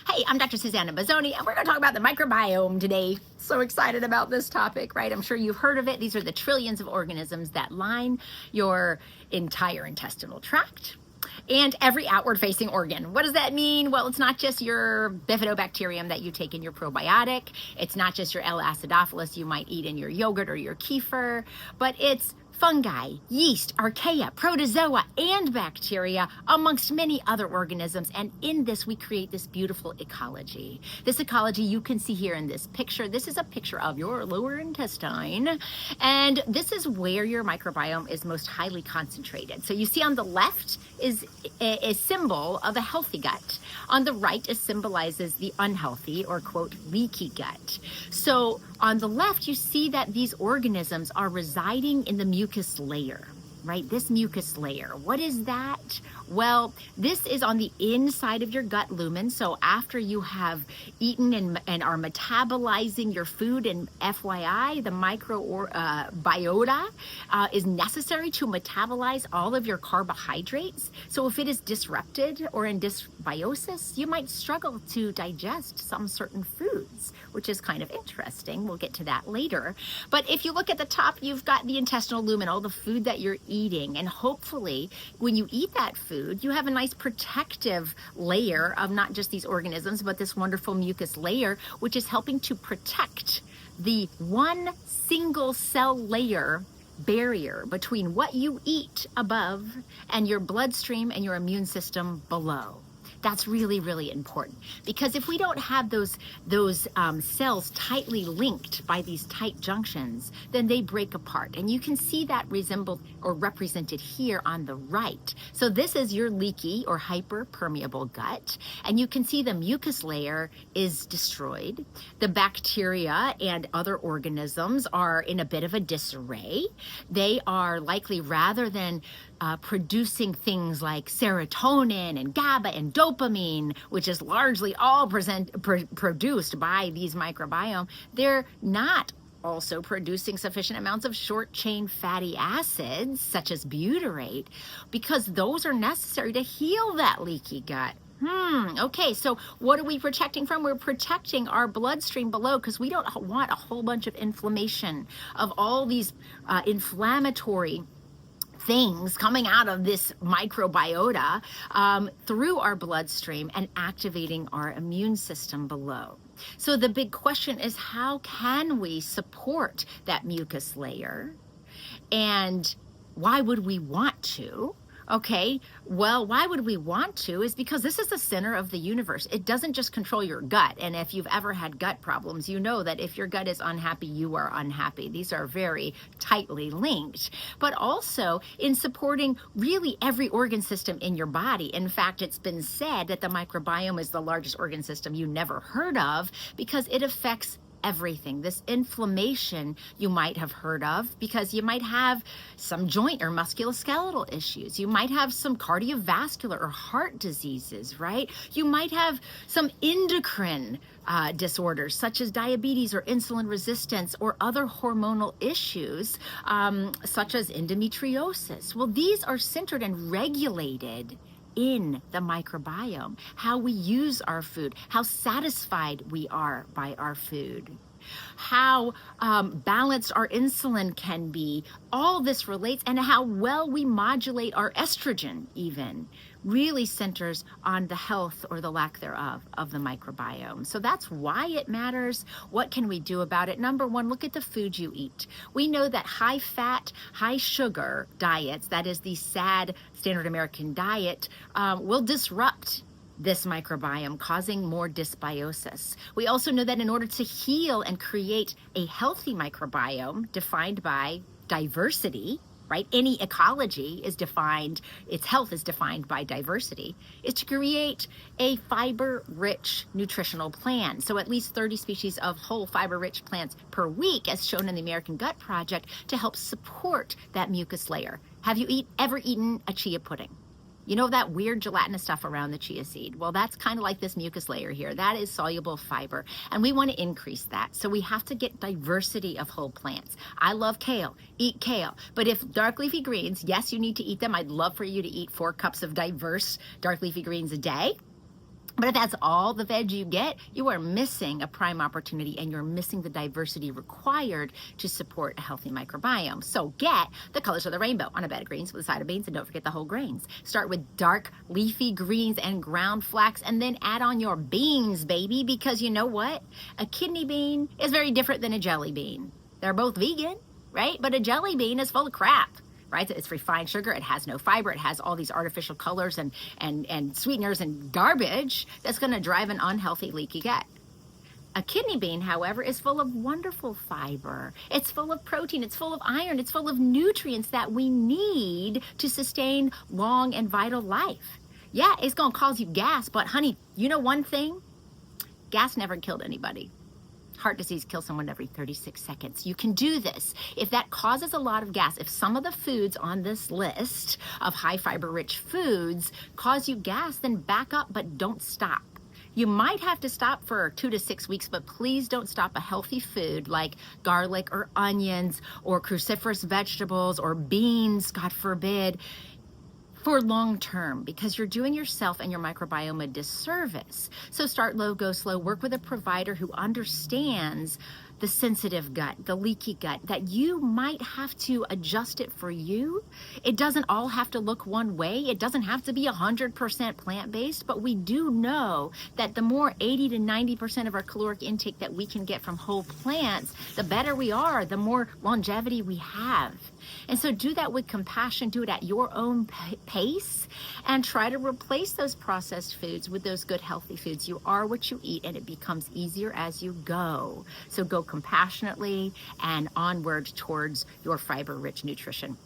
Hey, I'm Dr. Susanna Bazzoni, and we're going to talk about the microbiome today. So excited about this topic, right? I'm sure you've heard of it. These are the trillions of organisms that line your entire intestinal tract and every outward-facing organ. What does that mean? Well, it's not just your bifidobacterium that you take in your probiotic. It's not just your L. acidophilus you might eat in your yogurt or your kefir, but it's fungi, yeast, archaea, protozoa, and bacteria, amongst many other organisms. And in this, we create this beautiful ecology. This ecology you can see here in this picture. This is a picture of your lower intestine. And this is where your microbiome is most highly concentrated. So you see on the left is a symbol of a healthy gut. On the right, it symbolizes the unhealthy or, quote, leaky gut. So on the left, you see that these organisms are residing in the mucus layer, right? This mucus layer. What is that? Well, this is on the inside of your gut lumen. So after you have eaten and are metabolizing your food, and FYI, the microbiota is necessary to metabolize all of your carbohydrates. So if it is disrupted or in dysbiosis, you might struggle to digest some certain foods, which is kind of interesting. We'll get to that later. But if you look at the top, you've got the intestinal lumen, all the food that you're eating. And hopefully, when you eat that food, you have a nice protective layer of not just these organisms, but this wonderful mucus layer, which is helping to protect the one single cell layer barrier between what you eat above and your bloodstream and your immune system below. That's really, really important, because if we don't have those cells tightly linked by these tight junctions, then they break apart. And you can see that resembled or represented here on the right. So this is your leaky or hyperpermeable gut. And you can see the mucus layer is destroyed. The bacteria and other organisms are in a bit of a disarray. They are likely, rather than producing things like serotonin and GABA and dopamine, which is largely all produced by these microbiome, they're not also producing sufficient amounts of short-chain fatty acids, such as butyrate, because those are necessary to heal that leaky gut. Okay, so what are we protecting from? We're protecting our bloodstream below, because we don't want a whole bunch of inflammation of all these inflammatory things coming out of this microbiota through our bloodstream and activating our immune system below. So the big question is, how can we support that mucus layer? And why would we want to? Okay, well, why would we want to is because this is the center of the universe. It doesn't just control your gut. And if you've ever had gut problems, you know that if your gut is unhappy, you are unhappy. These are very tightly linked, but also in supporting really every organ system in your body. In fact, it's been said that the microbiome is the largest organ system you never heard of, because it affects everything. This inflammation you might have heard of because you might have some joint or musculoskeletal issues. You might have some cardiovascular or heart diseases, right? You might have some endocrine disorders such as diabetes or insulin resistance, or other hormonal issues such as endometriosis. Well, these are centered and regulated in the microbiome, how we use our food, how satisfied we are by our food, how balanced our insulin can be. All this relates, and how well we modulate our estrogen even really centers on the health or the lack thereof of the microbiome. So that's why it matters. What can we do about it? Number one, look at the food you eat. We know that high fat, high sugar diets, that is the SAD, standard American diet, will disrupt this microbiome, causing more dysbiosis. We also know that in order to heal and create a healthy microbiome defined by diversity, right? Any ecology is defined, its health is defined by diversity, is to create a fiber-rich nutritional plan. So at least 30 species of whole fiber-rich plants per week, as shown in the American Gut Project, to help support that mucus layer. Have you ever eaten a chia pudding? You know that weird gelatinous stuff around the chia seed? Well, that's kind of like this mucus layer here. That is soluble fiber, and we want to increase that. So we have to get diversity of whole plants. I love kale. Eat kale. But if dark leafy greens, yes, you need to eat them. I'd love for you to eat 4 cups of diverse dark leafy greens a day. But if that's all the veg you get, you are missing a prime opportunity, and you're missing the diversity required to support a healthy microbiome. So get the colors of the rainbow on a bed of greens with a side of beans, and don't forget the whole grains. Start with dark leafy greens and ground flax, and then add on your beans, baby, because you know what? A kidney bean is very different than a jelly bean. They're both vegan, right? But a jelly bean is full of crap. Right? It's refined sugar. It has no fiber. It has all these artificial colors and sweeteners and garbage that's going to drive an unhealthy, leaky gut. A kidney bean, however, is full of wonderful fiber. It's full of protein. It's full of iron. It's full of nutrients that we need to sustain long and vital life. Yeah, it's going to cause you gas, but honey, you know one thing? Gas never killed anybody. Heart disease kills someone every 36 seconds. You can do this. If that causes a lot of gas, if some of the foods on this list of high fiber rich foods cause you gas, then back up, but don't stop. You might have to stop for 2 to 6 weeks, but please don't stop a healthy food like garlic or onions or cruciferous vegetables or beans, God forbid, for long term, because you're doing yourself and your microbiome a disservice. So start low, go slow. Work with a provider who understands the sensitive gut, the leaky gut, that you might have to adjust it for you. It doesn't all have to look one way. It doesn't have to be 100% plant-based, but we do know that the more 80 to 90% of our caloric intake that we can get from whole plants, the better we are, the more longevity we have. And so do that with compassion, do it at your own pace, and try to replace those processed foods with those good, healthy foods. You are what you eat, and it becomes easier as you go. So go compassionately and onward towards your fiber-rich nutrition.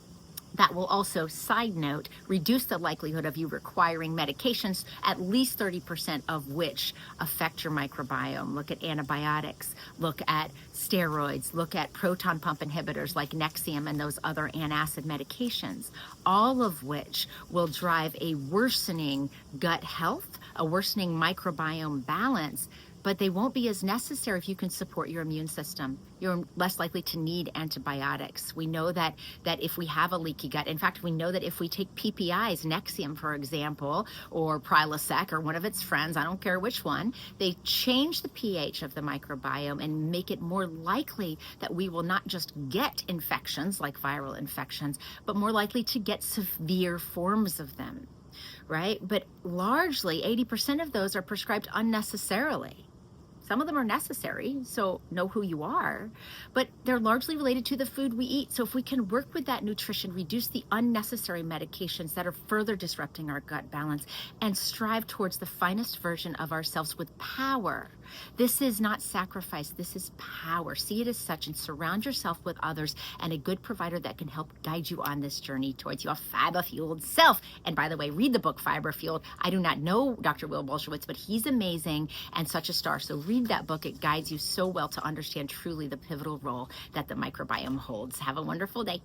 That will also, side note, reduce the likelihood of you requiring medications, at least 30% of which affect your microbiome. Look at antibiotics, look at steroids, look at proton pump inhibitors like Nexium and those other antacid medications, all of which will drive a worsening gut health, a worsening microbiome balance, but they won't be as necessary if you can support your immune system. You're less likely to need antibiotics. We know that if we have a leaky gut, in fact, we know that if we take PPIs, Nexium, for example, or Prilosec, or one of its friends, I don't care which one, they change the pH of the microbiome and make it more likely that we will not just get infections like viral infections, but more likely to get severe forms of them, right? But largely, 80% of those are prescribed unnecessarily. Some of them are necessary, so know who you are, but they're largely related to the food we eat. So if we can work with that nutrition, reduce the unnecessary medications that are further disrupting our gut balance, and strive towards the finest version of ourselves with power. This is not sacrifice, this is power. See it as such, and surround yourself with others and a good provider that can help guide you on this journey towards your fiber-fueled self. And by the way, read the book Fiber Fueled. I do not know Dr. Will Bolshewitz, but he's amazing and such a star. So read that book. It guides you so well to understand truly the pivotal role that the microbiome holds. Have a wonderful day.